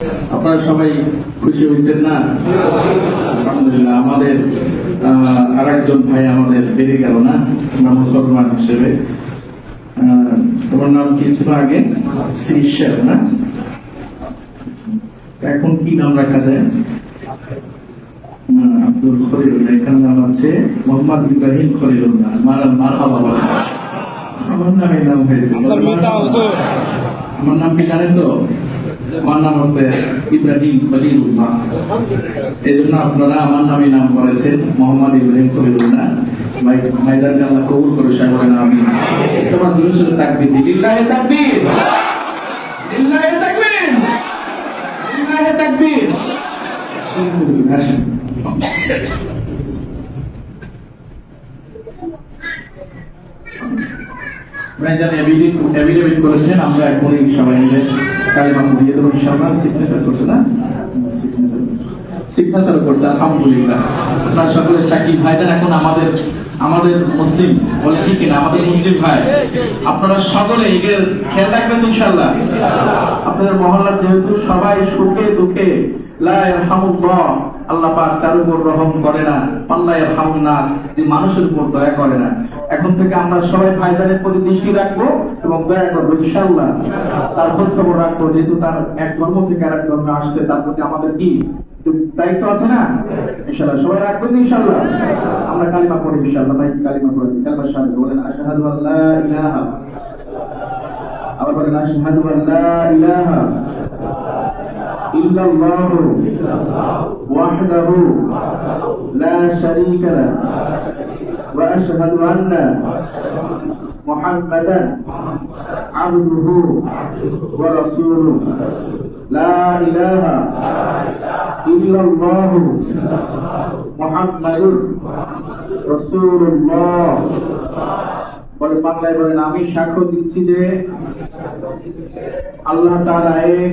আপনারা সবাই খুশি হয়েছেন না? আলহামদুলিল্লাহ। আমাদের আরেকজন ভাই আমাদের বেড়ে গেল না, আমরা মুসলমান হিসেবে। তোমার নাম কি ছিল আগে? শ্রীশের না? এখন কি নাম রাখা যায়? আব্দুল খলিলুল্লাহ। এখানে নাম আছে মোহাম্মদ ইব্রাহিম খলিলুল্লাহ। মারহাবা। আমার নামে নাম হয়েছে। আমার নাম কি জানেন তো? আমার নাম হচ্ছে ইব্রাহিম খলিলুল্লাহ। এই জন্য আপনারা আমার নামে নাম করেছেন মোহাম্মদ ইব্রাহিম খলিলুল্লাহ। ভাইজানকে আল্লাহ কবুল করে সাহেবের নাম। তোমার জোরে জোরে তাকবীর দিন। লিল্লাহি তাকবীর, লিল্লাহি তাকবীর, লিল্লাহি তাকবীর। আসেন। ভাইজান এভিডেভিট করেছেন, আমরা এখনই সবাই মিলে কালিমা পড়িয়ে দেবো ইনশাআল্লাহ। সিগনেচার করছে না? সিগনেচার করছে, আলহামদুলিল্লাহ। আপনার সকলের সাক্ষী। ভাইজান এখন আমাদের মুসলিম বলে ঠিক না? আমাদের মুসলিম ভাই, আপনারা সকলে এগের খেয়াল রাখবেন ইনশাআল্লাহ। আপনাদের মহল্লার যেহেতু সবাই সুখে দুঃখে লা ইয়ারহামুল্লাহ, আল্লাহ পাক তার উপর রহম করে না, আল্লাহ ইয়ারহামুন নাস, যে মানুষের উপর দয়া করে না। এখন থেকে আমরা সবাই ভাইজানের প্রতি দৃষ্টি রাখবো এবং দয়া করবো ইনশাআল্লাহ। তার খোঁজ খবর রাখবো, যেহেতু তার এক ধর্ম থেকে আরেক ধর্মে আসছে, তার প্রতি আমাদের কি দায়িত্ব আছে না? ইনশাআল্লাহ সবাই রাখবেন ইনশাআল্লাহ। আমরা কালিমা পড়ি ইনশাআল্লাহ। ভাই কালিমা পড়ি, কালিমার সাথে বলেন আশহাদু আল্লা ইলাহা, আবার বলেন আশহাদু আল্লা ইলাহা ইল্লাল্লাহু ওয়াহদাহু লা শারীকা লাহু ওয়া আশহাদু আন্না মুহাম্মাদান আবদুহু ওয়া রাসূলুহু লা ইলাহা ইল্লাল্লাহু মুহাম্মাদুর রাসূলুল্লাহ। বলে বাংলায় বলেন আমি সাক্ষ্য দিচ্ছি যে আল্লাহ তাআলা এক,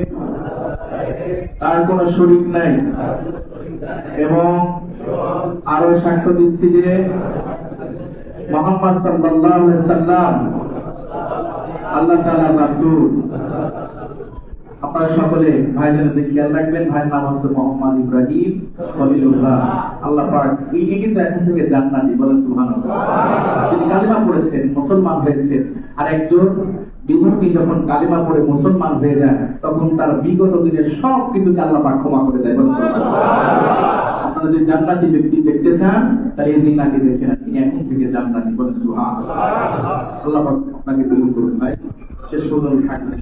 তার কোন শরীক নাই, এবং আরো সাক্ষ্য দিচ্ছি যে মুহাম্মদ সাল্লাল্লাহু আলাইহি সাল্লাম আল্লাহ তাআলার রাসূল। আপনারা সকলে ভাইজানদের খেয়াল রাখবেন। ভাইয়ের নাম হচ্ছে মোহাম্মদ ইব্রাহিম খলিলুল্লাহ। আল্লাহ পাক এই কিন্তু এখন থেকে জান্নাতি, বলেন সুবহানাল্লাহ। তিনি কালিমা পড়েছেন, মুসলমান হয়েছেন। আর একজন বিধর্মী যখন কালিমা পড়ে মুসলমান হয়ে যায়, তখন তার বিগত দিনের সব কিছুকে আল্লাহ পাক ক্ষমা করে দেয়, বলেন সুবহানাল্লাহ। আপনারা যদি জান্নাতি ব্যক্তি দেখতে চান, তাহলে এই দিনাকে দেখেন, তিনি এখন থেকে জান্নাতি, বলেন সুবহানাল্লাহ। আল্লাহ পাক আপনাকে কবুল করুন ভাই। শেষ পর্যন্ত থাকবেন।